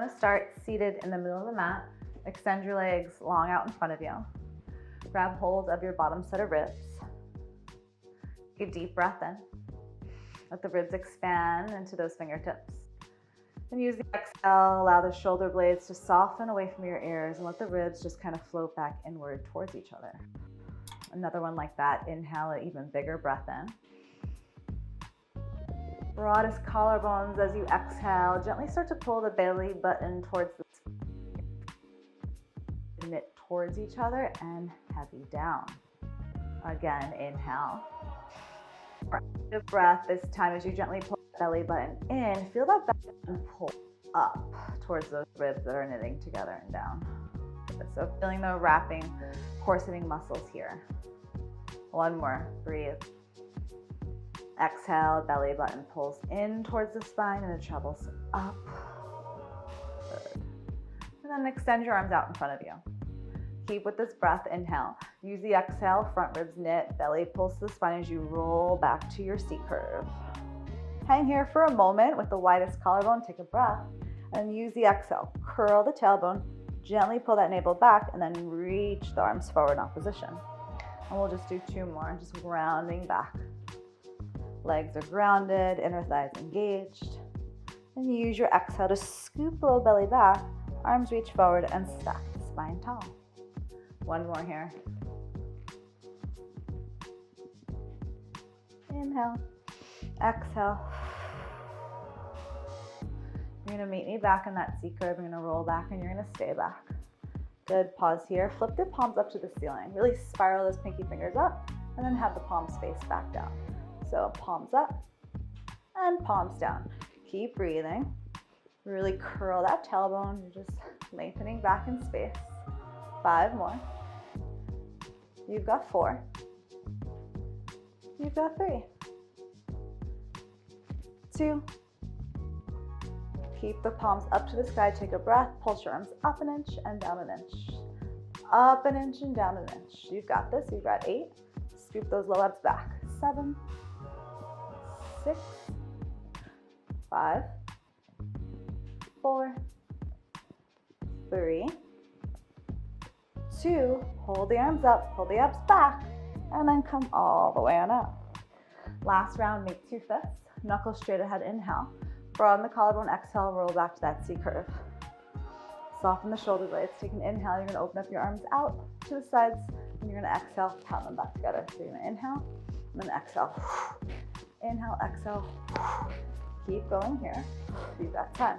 want to start seated in the middle of the mat. Extend your legs long out in front of you. Grab hold of your bottom set of ribs. Take a deep breath in. Let the ribs expand into those fingertips. Then use the exhale, allow the shoulder blades to soften away from your ears and let the ribs just kind of float back inward towards each other. Another one like that. Inhale, an even bigger breath in. Broadest collarbones as you exhale. Gently start to pull the belly button towards the knit towards each other and heavy down. Again, inhale. Active breath this time as you gently pull the belly button in. Feel that belly button pull up towards those ribs that are knitting together and down. So feeling the wrapping, corseting muscles here. One more. Breathe. Exhale, belly button pulls in towards the spine and it travels up. Good. And then extend your arms out in front of you. Keep with this breath, inhale. Use the exhale, front ribs knit, belly pulls to the spine as you roll back to your C curve. Hang here for a moment with the widest collarbone, take a breath, and use the exhale. Curl the tailbone, gently pull that navel back, and then reach the arms forward in opposition. And we'll just do two more, just grounding back. Legs are grounded, inner thighs engaged. And use your exhale to scoop low belly back, arms reach forward and stack the spine tall. One more here. Inhale, exhale. You're gonna meet me back in that C curve. You're gonna roll back and you're gonna stay back. Good, pause here. Flip the palms up to the ceiling. Really spiral those pinky fingers up and then have the palms face back down. So palms up and palms down. Keep breathing. Really curl that tailbone. You're just lengthening back in space. 5 more. You've got 4. You've got 3. 2. Keep the palms up to the sky. Take a breath. Pulse your arms up an inch and down an inch. Up an inch and down an inch. You've got this. You've got 8. Scoop those low abs back. 7, 6, 5, 4, 3, 2, hold the arms up, pull the abs back, and then come all the way on up. Last round, make 2 fists, knuckles straight ahead, inhale. Broaden the collarbone, exhale, roll back to that C curve. Soften the shoulder blades, take an inhale, you're gonna open up your arms out to the sides, and you're gonna exhale, pound them back together. So you're gonna inhale, and then exhale. Inhale, exhale. Keep going here. You've got 10,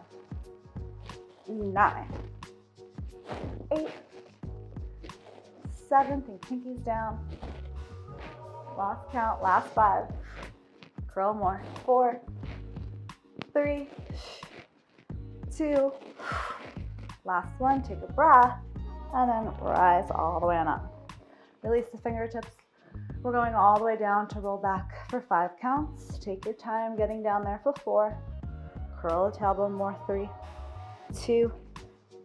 9, 8, 7, think pinkies down. Lost count, last 5. Curl more. 4, 3, 2. Last one, take a breath, and then rise all the way on up. Release the fingertips. We're going all the way down to roll back for 5 counts. Take your time getting down there for 4. Curl the tailbone more. 3, 2,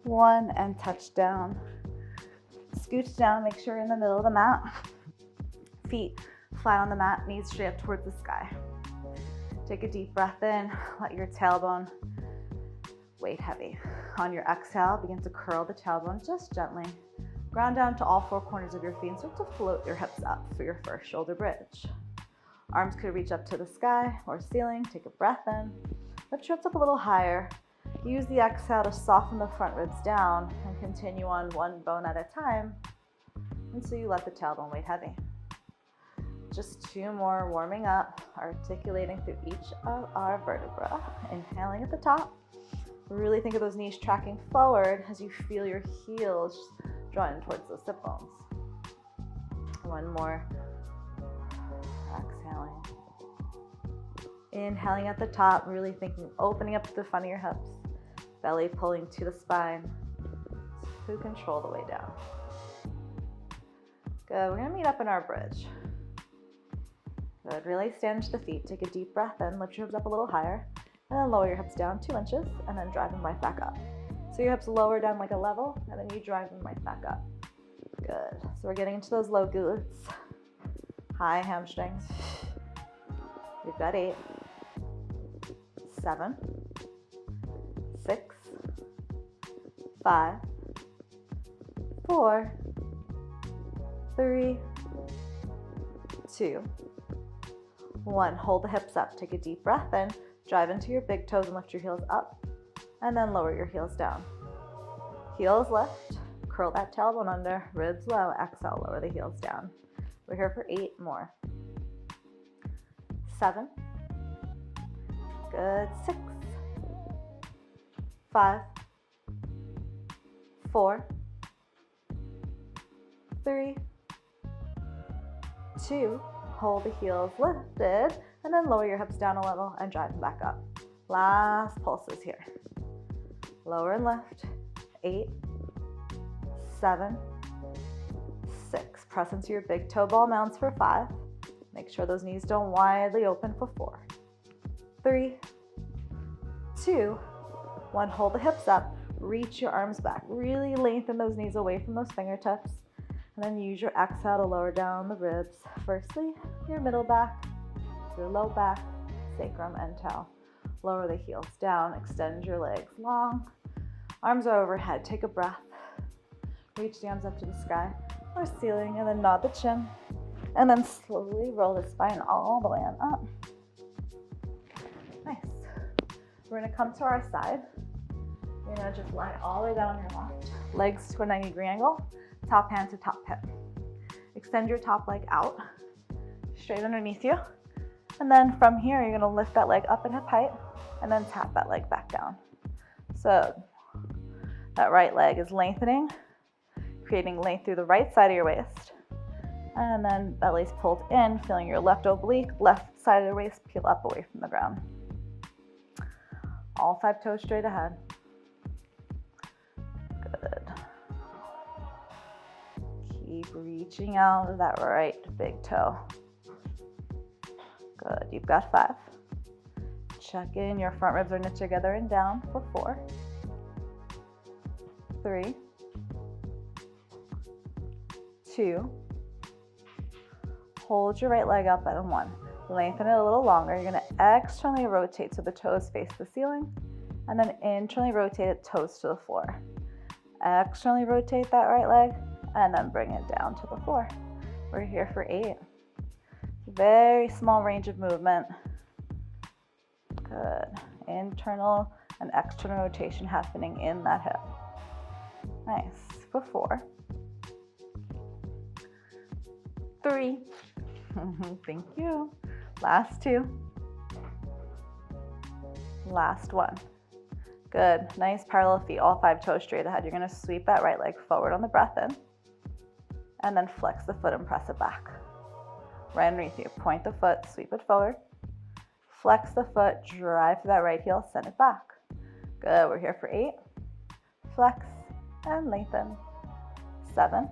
1, and touch down. Scooch down, make sure you're in the middle of the mat. Feet flat on the mat, knees straight up towards the sky. Take a deep breath in, let your tailbone weight heavy. On your exhale, begin to curl the tailbone just gently. Ground down to all 4 corners of your feet and start to float your hips up for your first shoulder bridge. Arms could reach up to the sky or ceiling. Take a breath in. Lift your hips up a little higher. Use the exhale to soften the front ribs down and continue on one bone at a time until you let the tailbone weight heavy. Just 2 more, warming up, articulating through each of our vertebrae. Inhaling at the top. Really think of those knees tracking forward as you feel your heels drawing towards those hip bones. One more. Exhaling. Inhaling at the top, really thinking, opening up to the front of your hips. Belly pulling to the spine. To control the way down. Good, we're gonna meet up in our bridge. Good, really stand to the feet. Take a deep breath in, lift your hips up a little higher, and then lower your hips down 2 inches, and then drive them right back up. So your hips lower down like a level, and then you drive them right back up. Good, so we're getting into those low glutes. High hamstrings. We've got 8, 7, 6, 5, 4, 3, 2, 1. Hold the hips up. Take a deep breath in. Drive into your big toes and lift your heels up. And then lower your heels down. Heels lift. Curl that tailbone under. Ribs low. Exhale. Lower the heels down. We're here for 8 more. 7. Good. 6. 5. 4. 3. 2. Hold the heels lifted, and then lower your hips down a little and drive them back up. Last pulses here. Lower and lift. 8, 7, 6. Press into your big toe ball mounts for 5. Make sure those knees don't widely open for 4, 3, 2, 1. Hold the hips up. Reach your arms back. Really lengthen those knees away from those fingertips. And then use your exhale to lower down the ribs. Firstly, your middle back, your low back, sacrum, and toe. Lower the heels down. Extend your legs long. Arms are overhead. Take a breath. Reach the arms up to the sky or ceiling, and then nod the chin. And then slowly roll the spine all the way on up. Nice. We're going to come to our side. You're going to just lie all the way down on your left. Legs to a 90-degree angle. Top hand to top hip. Extend your top leg out, straight underneath you. And then from here, you're going to lift that leg up in hip height and then tap that leg back down. So that right leg is lengthening, creating length through the right side of your waist. And then belly's pulled in, feeling your left oblique, left side of the waist peel up away from the ground. All 5 toes straight ahead. Good. Keep reaching out of that right big toe. Good. You've got 5. Check in. Your front ribs are knit together and down for 4, 3, 2. Hold your right leg up at 1. Lengthen it a little longer. You're going to externally rotate so the toes face the ceiling, and then internally rotate it toes to the floor. Externally rotate that right leg, and then bring it down to the floor. We're here for 8. Very small range of movement. Good. Internal and external rotation happening in that hip. Nice. For 4, 3. Thank you. Last 2. Last 1. Good. Nice parallel feet, all 5 toes straight ahead. You're going to sweep that right leg forward on the breath in, and then flex the foot and press it back. Right underneath you. Point the foot, sweep it forward. Flex the foot, drive to that right heel, send it back. Good. We're here for 8. Flex and lengthen. 7.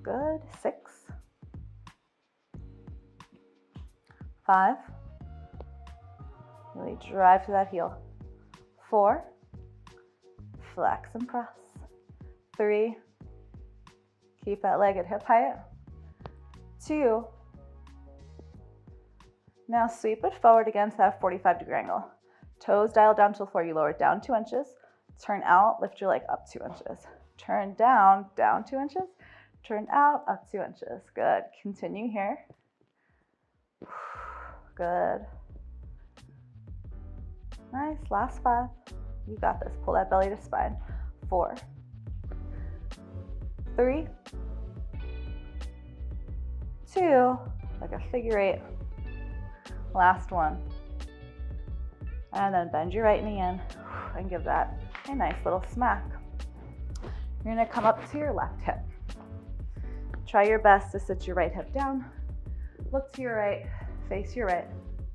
Good. 6. 5. Really drive to that heel. 4. Flex and press. 3. Keep that leg at hip height. 2. Now sweep it forward again to that 45-degree angle. Toes dial down to the floor. You lower it down 2 inches. Turn out, lift your leg up 2 inches. Turn down, down 2 inches. Turn out, up 2 inches. Good. Continue here. Good. Nice. Last 5. You got this. Pull that belly to spine. 4, 3, 2, like a figure 8. Last 1. And then bend your right knee in and give that a nice little smack. You're going to come up to your left hip. Try your best to sit your right hip down. Look to your right, face your right,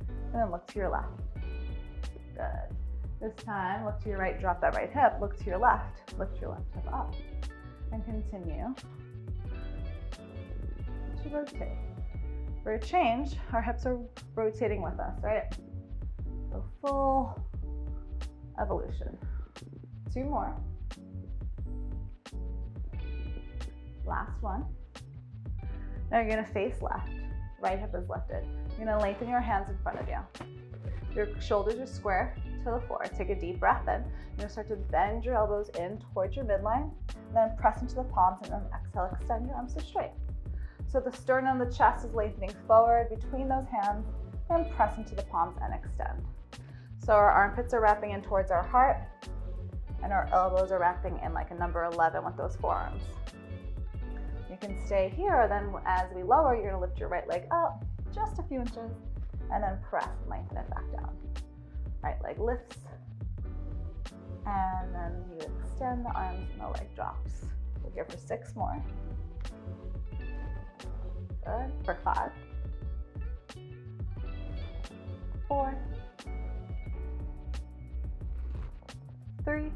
and then look to your left. Good. This time, look to your right, drop that right hip. Look to your left, lift your left hip up. And continue to rotate. For a change, our hips are rotating with us, right? So full evolution. 2 more. Last 1. Now you're going to face left. Right hip is lifted. You're going to lengthen your hands in front of you. Your shoulders are square, to the floor. Take a deep breath in. You're gonna start to bend your elbows in towards your midline, then press into the palms, and then exhale, extend your arms to straight. So the sternum of the chest is lengthening forward between those hands, then press into the palms and extend. So our armpits are wrapping in towards our heart, and our elbows are wrapping in like a number 11 with those forearms. You can stay here, then as we lower, you're gonna lift your right leg up just a few inches, and then press and lengthen it back down. Right leg lifts, and then you extend the arms and the leg drops. We're here for 6 more. Good, for 5, 4, 3,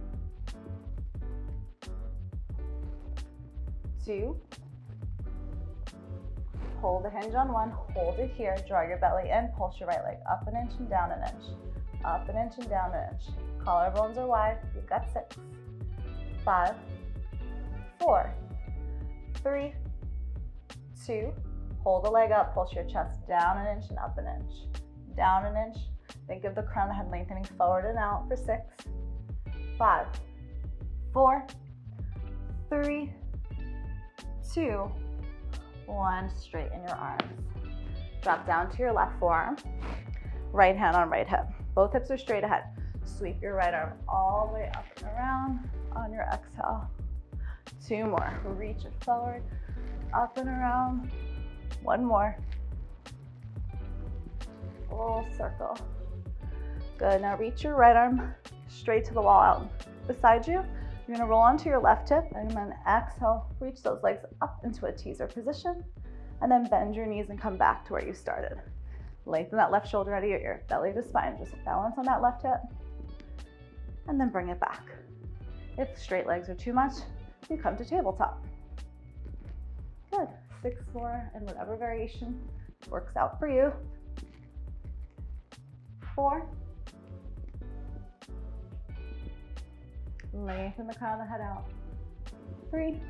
2, hold the hinge on 1, hold it here, draw your belly in, pulse your right leg up an inch and down an inch, up an inch and down an inch. Collarbones are wide, you've got 6, 5, 4, 3, 2, hold the leg up, pulse your chest down an inch and up an inch, down an inch. Think of the crown of the head lengthening forward and out for 6, 5, 4, 3, 2, 1. Straighten your arms. Drop down to your left forearm, right hand on right hip. Both hips are straight ahead. Sweep your right arm all the way up and around on your exhale. 2 more. Reach it forward, up and around. 1 more. Full circle. Good. Now reach your right arm straight to the wall out beside you. You're gonna roll onto your left hip and then exhale, reach those legs up into a teaser position, and then bend your knees and come back to where you started. Lengthen that left shoulder out of your ear, belly to spine, just balance on that left hip, and then bring it back. If straight legs are too much, you come to tabletop. Good, 6 more in whatever variation works out for you. 4, lengthen the crown of the head out. 3,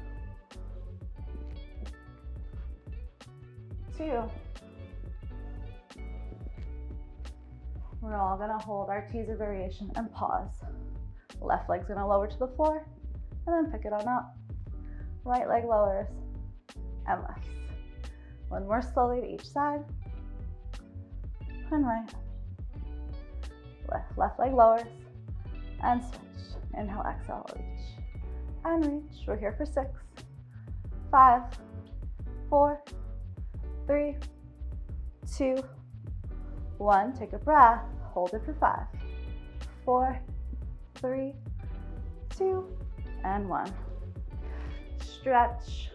2. We're all gonna hold our teaser variation and pause. Left leg's gonna lower to the floor and then pick it on up. Right leg lowers and lifts. 1 more slowly to each side. And right. Left leg lowers and switch. Inhale, exhale, reach and reach. We're here for 6, 5, 4, 3, 2, 1. Take a breath. Hold it for 5, 4, 3, 2, and 1. Stretch.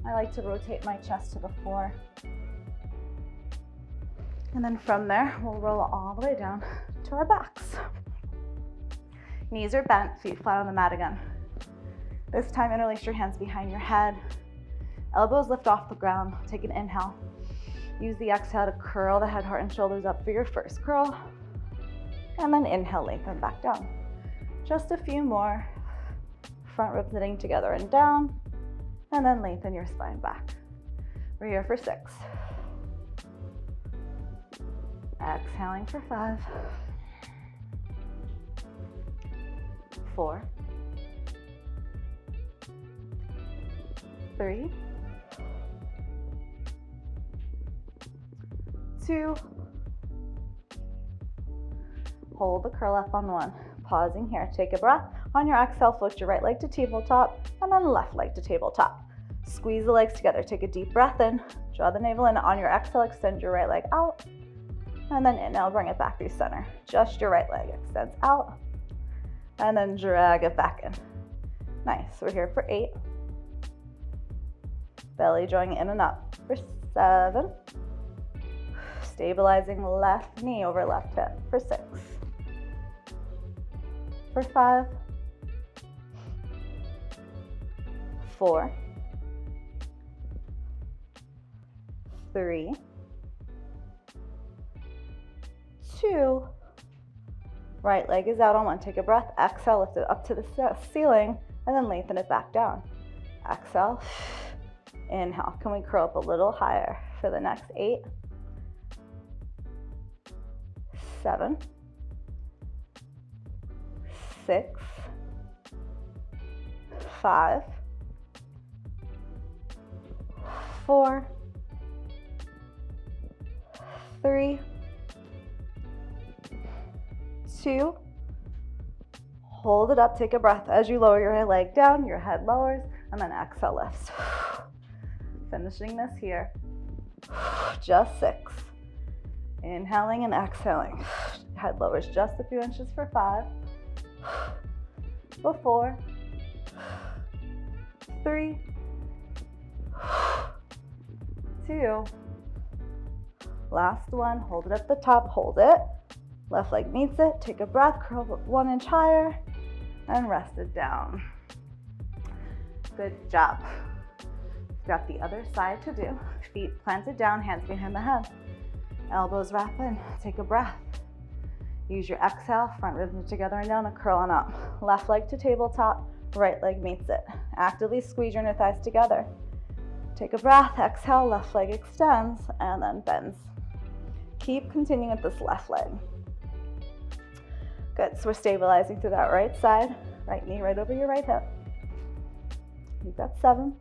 I like to rotate my chest to the floor. And then from there, we'll roll all the way down to our backs. Knees are bent, feet flat on the mat again. This time, interlace your hands behind your head. Elbows lift off the ground. Take an inhale. Use the exhale to curl the head, heart, and shoulders up for your first curl. And then inhale, lengthen back down. Just a few more. Front ribs knitting together and down. And then lengthen your spine back. We're here for 6. Exhaling for 5. 4, 3, 2, hold the curl up on 1. Pausing here, take a breath. On your exhale, float your right leg to tabletop and then left leg to tabletop. Squeeze the legs together, take a deep breath in, draw the navel in. On your exhale, extend your right leg out, and then inhale, bring it back through center. Just your right leg extends out, and then drag it back in. Nice, we're here for 8. Belly drawing in and up for 7. Stabilizing left knee over left hip for 6. For 5. 4. 3. 2. Right leg is out on 1. Take a breath. Exhale, lift it up to the ceiling, and then lengthen it back down. Exhale. Inhale. Can we curl up a little higher for the next 8? 7. 6, 5, 4, 3, 2, hold it up, take a breath. As you lower your leg down, your head lowers, and then exhale, lifts. Finishing this here. Just 6. Inhaling and exhaling. Head lowers just a few inches for 5, 4, 3, 2. Last one, hold it at the top, hold it. Left leg meets it, take a breath, curl up 1 inch higher, and rest it down. Good job. Got the other side to do. Feet planted down, hands behind the head. Elbows wrap in, take a breath. Use your exhale, front ribs knit together and down and curl on up. Left leg to tabletop, right leg meets it. Actively squeeze your inner thighs together. Take a breath, exhale, left leg extends and then bends. Keep continuing with this left leg. Good, so we're stabilizing through that right side. Right knee right over your right hip. You've got 7.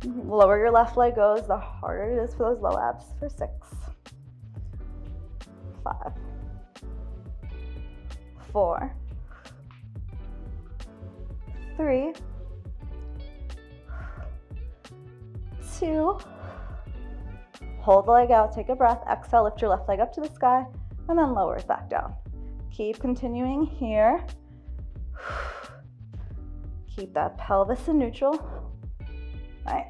Lower your left leg goes, the harder it is for those low abs. For 6, 5, 4, 3, 2, hold the leg out, take a breath, exhale, lift your left leg up to the sky, and then lower it back down. Keep continuing here. Keep that pelvis in neutral. Nice.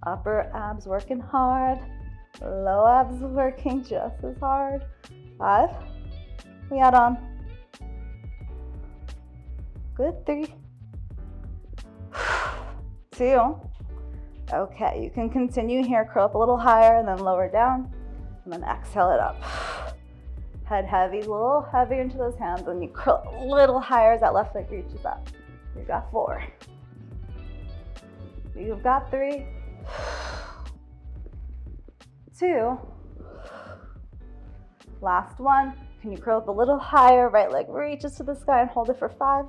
Upper abs working hard. Low abs working just as hard. 5. We add on. Good. 3. 2. Okay, you can continue here. Curl up a little higher and then lower down. And then exhale it up. Head heavy, a little heavier into those hands. And you curl a little higher as that left leg reaches up. You've got 4. You've got 3, 2, last one. Can you curl up a little higher? Right leg reaches to the sky and hold it for 5,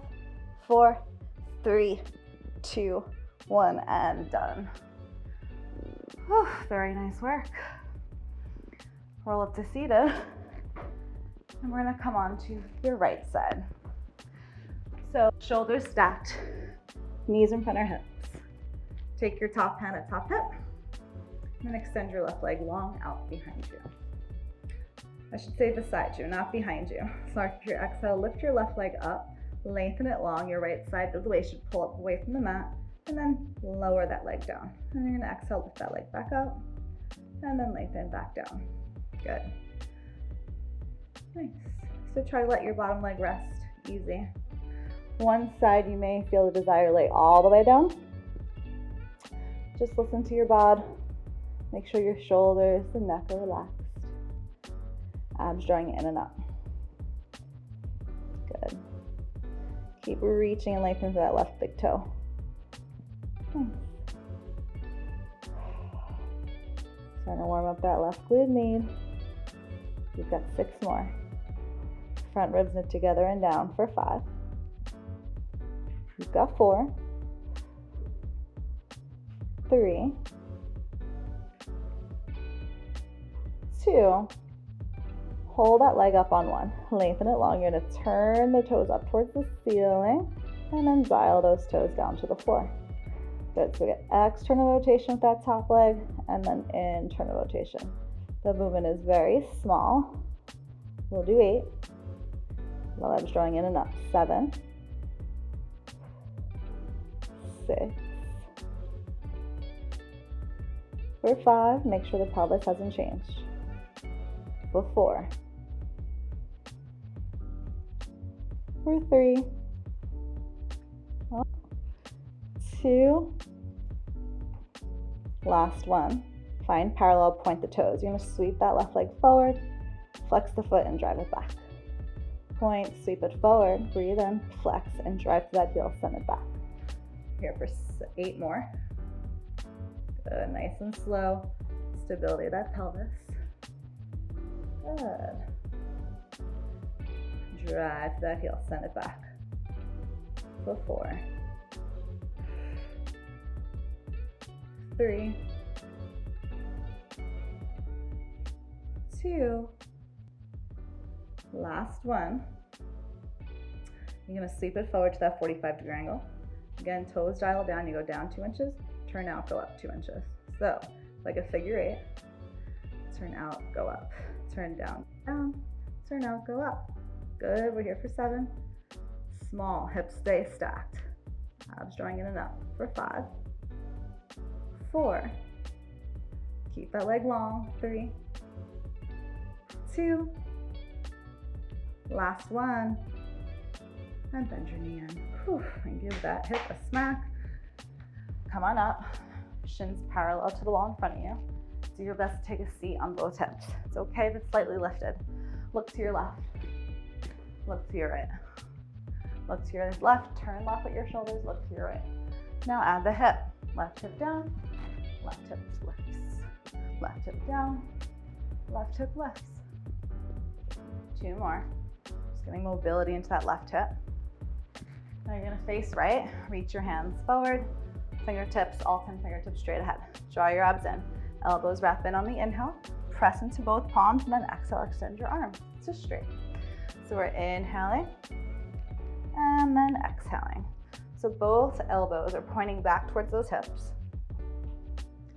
4, 3, 2, 1, and done. Whew, very nice work. Roll up to seated, and we're gonna come on to your right side. So shoulders stacked, knees in front of hips. Take your top hand at top hip, and then extend your left leg long out behind you. I should say beside you, not behind you. So after your exhale, lift your left leg up, lengthen it long. Your right side of the waist should pull up away from the mat, and then lower that leg down. And you're gonna exhale, lift that leg back up, and then lengthen back down. Good. Nice. So try to let your bottom leg rest, easy. One side you may feel the desire to lay all the way down. Just listen to your bod. Make sure your shoulders and neck are relaxed. Abs drawing in and up. Good. Keep reaching and lengthening for that left big toe. Nice. Starting to warm up that left glute med. You've got 6 more. Front ribs knit together and down for 5. You've got 4. 3, 2, hold that leg up on 1, lengthen it long. You're going to turn the toes up towards the ceiling and then dial those toes down to the floor. Good, so we get external rotation with that top leg and then internal rotation. The movement is very small. We'll do 8. Low abs drawing in and up. 7, 6, for 5, make sure the pelvis hasn't changed. For 4. For 3. 2. Last one. Find parallel, point the toes. You're going to sweep that left leg forward, flex the foot, and drive it back. Point, sweep it forward, breathe in, flex, and drive to that heel, send it back. Here for 8 more. Good, nice and slow. Stability of that pelvis. Good. drive that heel, send it back. For 4, 3, 2, last one. You're gonna sweep it forward to that 45-degree angle. Again, toes dial down, you go down 2 inches, turn out, go up 2 inches. So, like a figure 8, turn out, go up, turn down, down, turn out, go up. Good, we're here for 7. Small, hips stay stacked. Abs drawing in and up for 5, 4, keep that leg long, 3, 2, last one, and bend your knee in. Whew, and give that hip a smack. Come on up, shins parallel to the wall in front of you. Do your best to take a seat on both hips. It's okay if it's slightly lifted. Look to your left, look to your right. Look to your left, turn left with your shoulders, look to your right. Now add the hip. Left hip down, left hip lifts. Left hip down, left hip lifts. 2 more. Just getting mobility into that left hip. Now you're gonna face right, reach your hands forward, fingertips, all 10 fingertips straight ahead. Draw your abs in. Elbows wrap in on the inhale, press into both palms, and then exhale, extend your arms. Just straight. So we're inhaling, and then exhaling. So both elbows are pointing back towards those hips.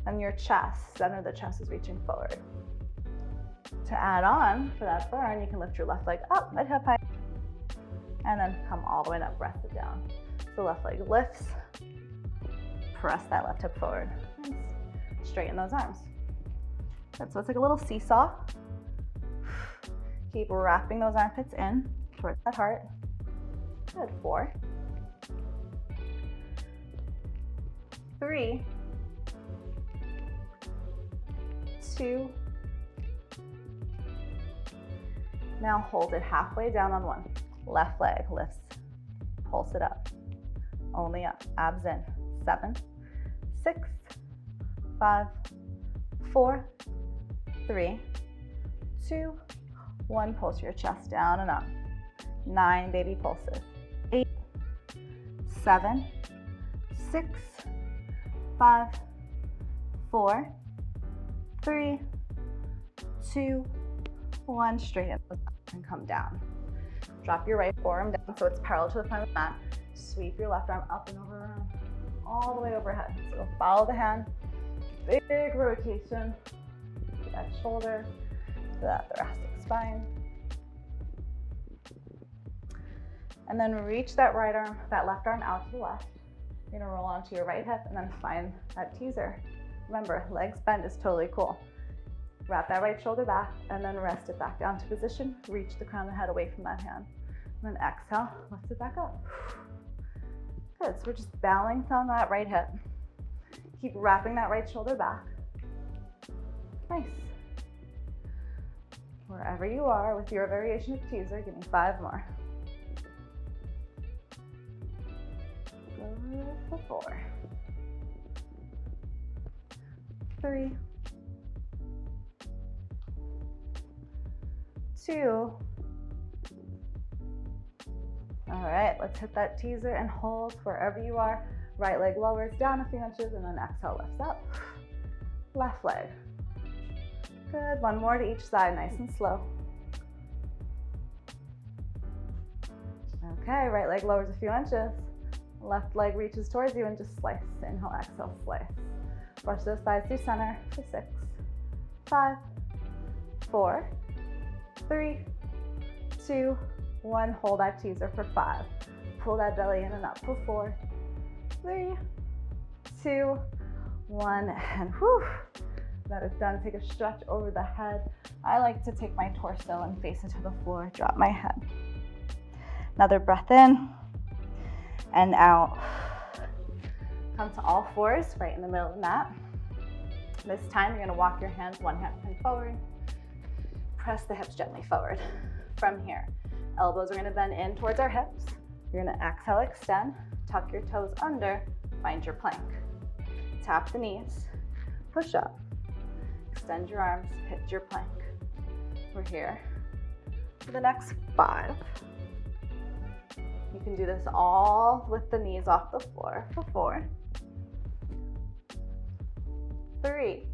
And your chest, center of the chest is reaching forward. To add on for that burn, you can lift your left leg up, mid hip height, and then come all the way up, rest it down. So left leg lifts, press that left hip forward, and straighten those arms. Good, so it's like a little seesaw. Keep wrapping those armpits in towards that heart. Good, 4, 3, 2, now hold it halfway down on 1. Left leg lifts, pulse it up, only up, abs in. 7, 6, 5, 4, 3, 2, 1, pulse your chest down and up. 9 baby pulses. 8, 7, 6, 5, 4, 3, 2, 1, straighten and come down. Drop your right forearm down so it's parallel to the front of the mat. Sweep your left arm up and over, all the way overhead. So follow the hand, big rotation, that shoulder, to that thoracic spine. And then reach that right arm, that left arm out to the left. You're gonna roll onto your right hip and then find that teaser. Remember, legs bend is totally cool. Wrap that right shoulder back and then rest it back down to position. Reach the crown of the head away from that hand. And then exhale, lift it back up. Good, so we're just balancing on that right hip. Keep wrapping that right shoulder back. Nice. Wherever you are with your variation of teaser, give me 5 more. Good for 4, 3, 2. All right, let's hit that teaser and hold wherever you are. Right leg lowers down a few inches and then exhale, lifts up. Left leg. Good, 1 more to each side, nice and slow. Okay, right leg lowers a few inches. Left leg reaches towards you and just slice. Inhale, exhale, slice. Brush those thighs through center for 6, 5, 4, 3, 2, 1. Hold that teaser for 5. Pull that belly in and up for 4, 3, 2, 1. And whew, that is done. Take a stretch over the head. I like to take my torso and face it to the floor, drop my head. Another breath in and out. Come to all fours, right in the middle of the mat. This time you're gonna walk your hands, one hand forward. Press the hips gently forward. From here, elbows are gonna bend in towards our hips. You're gonna exhale, extend, tuck your toes under, find your plank. Tap the knees, push up, extend your arms, hit your plank. We're here for the next 5, You can do this all with the knees off the floor for 4, 3,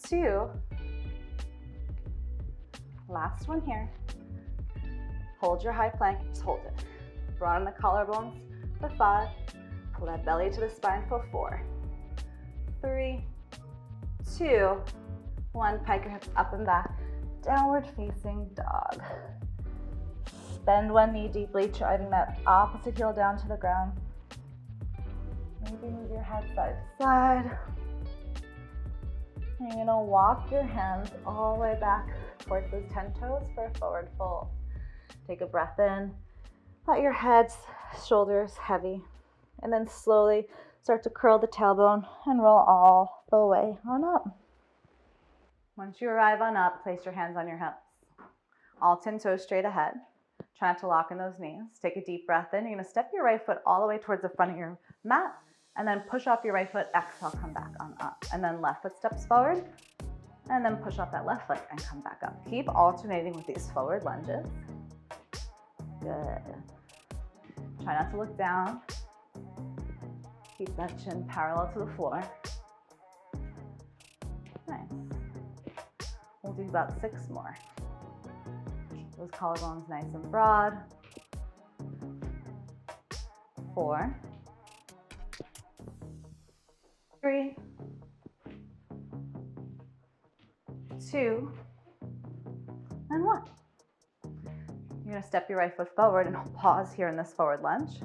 2, last one here. Hold your high plank, just hold it. Broaden the collarbones for 5, pull that belly to the spine for 4, 3, 2, 1, pike your hips up and back, downward facing dog. Bend one knee deeply, driving that opposite heel down to the ground. Maybe move your head side to side. And you're gonna walk your hands all the way back towards those 10 toes for a forward fold. Take a breath in, let your head, shoulders heavy, and then slowly start to curl the tailbone and roll all the way on up. Once you arrive on up, place your hands on your hips. All 10 toes straight ahead. Try not to lock in those knees. Take a deep breath in. You're gonna step your right foot all the way towards the front of your mat, and then push off your right foot, exhale, come back on up. And then left foot steps forward, and then push off that left foot and come back up. Keep alternating with these forward lunges. Good. Try not to look down. Keep that chin parallel to the floor. Nice. We'll do about 6 more. Keep those collarbones nice and broad. 4, 3, 2, and 1. You're gonna step your right foot forward and pause here in this forward lunge.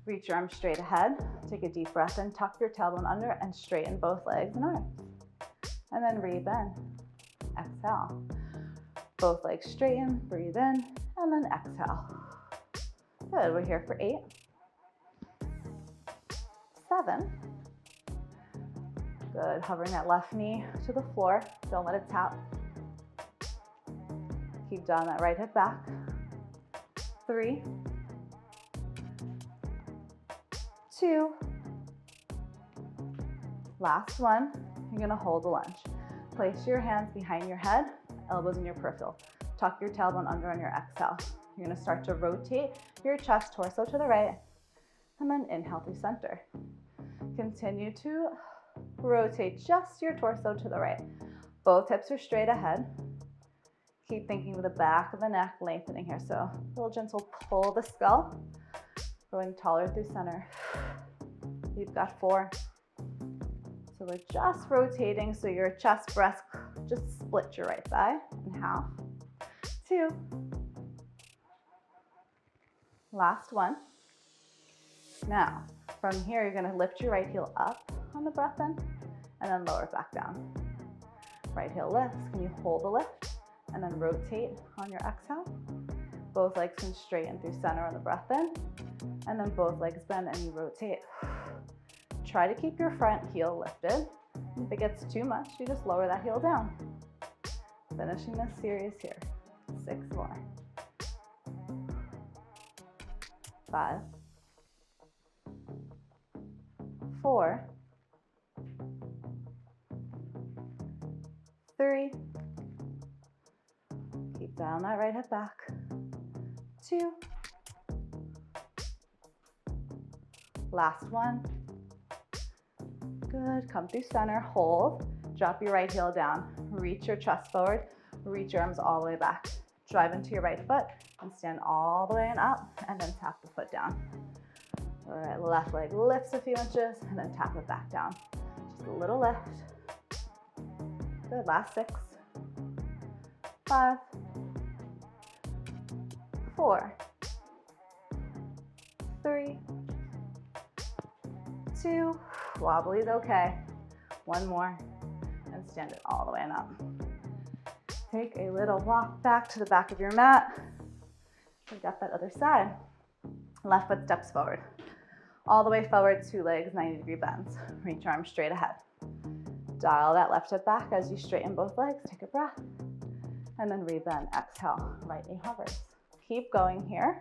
Reach your arms straight ahead. Take a deep breath in, tuck your tailbone under and straighten both legs and arms. And then rebend. Exhale. Both legs straighten, breathe in, and then exhale. Good, we're here for 8, 7. Good, hovering that left knee to the floor. Don't let it tap. Keep drawing that right hip back. 3, 2, last one. You're gonna hold the lunge. Place your hands behind your head, elbows in your peripheral. Tuck your tailbone under on your exhale. You're gonna start to rotate your chest, torso to the right, and then inhale through center. Continue to rotate just your torso to the right. Both hips are straight ahead. Keep thinking with the back of the neck lengthening here. So a little gentle pull the skull, going taller through center. You've got 4. So we're just rotating so your chest, breast, just split your right thigh in half. 2. Last one. Now, from here, you're gonna lift your right heel up on the breath in, and then lower it back down. Right heel lifts, can you hold the lift? And then rotate on your exhale. Both legs can straighten through center on the breath in, and then both legs bend and you rotate. Try to keep your front heel lifted. If it gets too much, you just lower that heel down. Finishing this series here. 6 more. 5, 4, 3, keep down that right hip back, 2, last one, good, come through center, hold, drop your right heel down, reach your chest forward, reach your arms all the way back, drive into your right foot, and stand all the way and up, and then tap the foot down. All right, left leg lifts a few inches, and then tap it back down. Just a little lift. Good, last 6, 5, 4, 3, 2, wobbly is okay. 1 more, and stand it all the way and up. Take a little walk back to the back of your mat. We got that other side. Left foot steps forward. All the way forward, 2 legs, 90-degree bends. Reach your arms straight ahead. Dial that left hip back as you straighten both legs. Take a breath. And then rebend. Exhale, right knee hovers. Keep going here.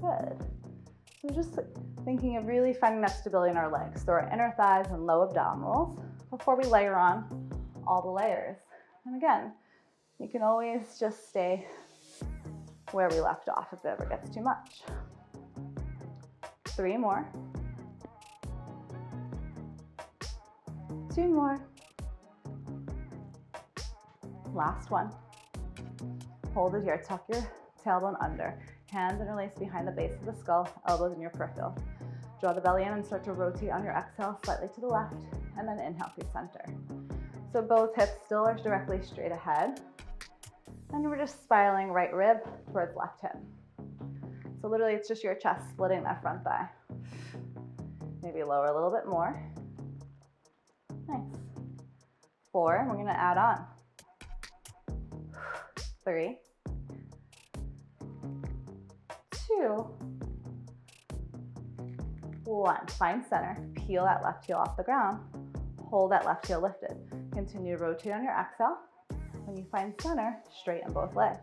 Good. So just thinking of really finding that stability in our legs. So our inner thighs and low abdominals before we layer on all the layers. And again, You can always just stay where we left off if it ever gets too much. 3 more. 2 more. Last one. Hold it here. Tuck your tailbone under. Hands interlaced behind the base of the skull, elbows in your peripheral. Draw the belly in and start to rotate on your exhale slightly to the left, and then inhale through center. So both hips still are directly straight ahead. And we're just spiraling right rib towards left hip. So literally it's just your chest splitting that front thigh. Maybe lower a little bit more. Nice. 4, we're gonna add on. 3, 2, 1. Find center, peel that left heel off the ground. Hold that left heel lifted. Continue to rotate on your exhale. When you find center, straighten both legs.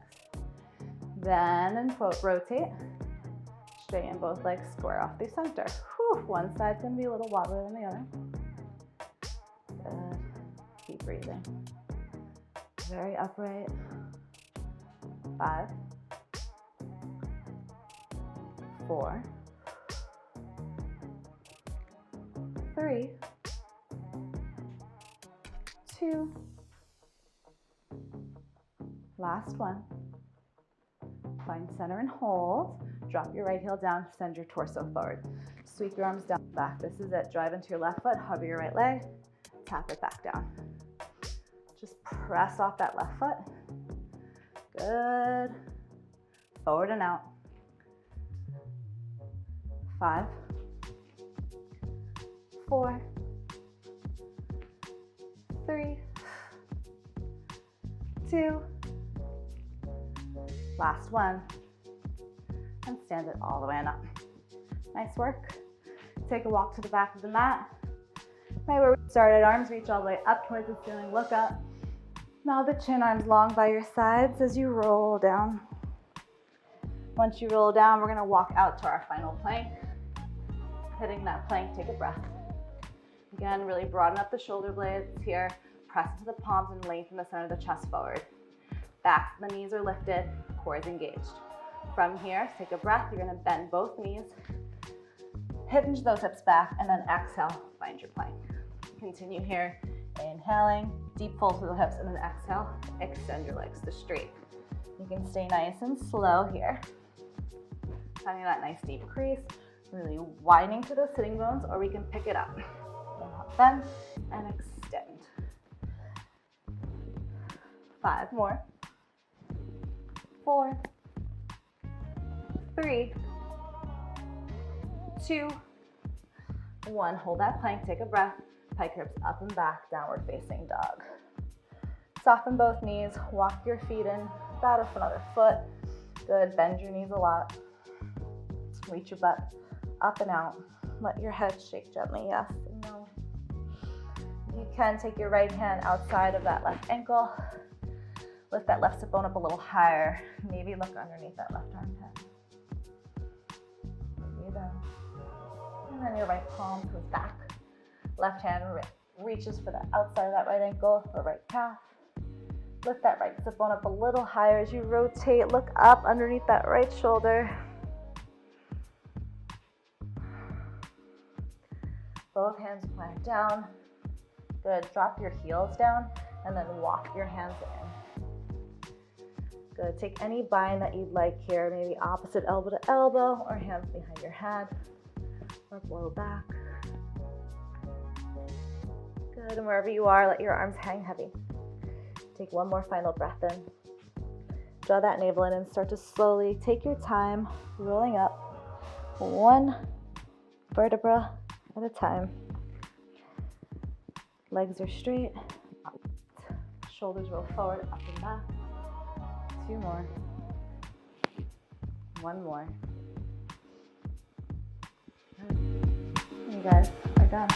Then rotate, straighten both legs, square off through center. Whew, one side's gonna be a little wobbly than the other. Good, keep breathing. Very upright. 5, 4, 3, 2, last one. Find center and hold. Drop your right heel down, send your torso forward. Sweep your arms down and back. This is it. Drive into your left foot, hover your right leg, tap it back down. Just press off that left foot. Good. Forward and out. 5, 4, 3, 2, last one, and stand it all the way on up. Nice work. Take a walk to the back of the mat. Right where we started, arms reach all the way up towards the ceiling, look up. Now the chin, arms long by your sides as you roll down. Once you roll down, we're gonna walk out to our final plank. Hitting that plank, take a breath. Again, really broaden up the shoulder blades here. Press into the palms and lengthen the center of the chest forward. Back, the knees are lifted, core is engaged. From here, take a breath. You're gonna bend both knees, hinge those hips back, and then exhale, find your plank. Continue here, inhaling, deep fold through the hips, and then exhale, extend your legs to straight. You can stay nice and slow here. Finding that nice deep crease, really widening to those sitting bones, or we can pick it up. Bend and extend. 5 more. 4, 3, 2, 1. Hold that plank, take a breath. Pike hips up and back, downward facing dog. Soften both knees, walk your feet in, bat up another foot. Good, bend your knees a lot. Reach your butt up and out. Let your head shake gently, yes and no. If you can, take your right hand outside of that left ankle. Lift that left hip bone up a little higher. Maybe look underneath that left armpit. Breathe in. And then your right palm goes back. Left hand reaches for the outside of that right ankle or right calf. Lift that right hip bone up a little higher as you rotate. Look up underneath that right shoulder. Both hands plant down. Good. Drop your heels down and then walk your hands in. Good. Take any bind that you'd like here, maybe opposite elbow to elbow or hands behind your head or blow back. Good. And wherever you are, let your arms hang heavy. Take one more final breath in. Draw that navel in and start to slowly take your time rolling up one vertebra at a time. Legs are straight. Shoulders roll forward, up and back. 2 more. 1 more. You guys are done.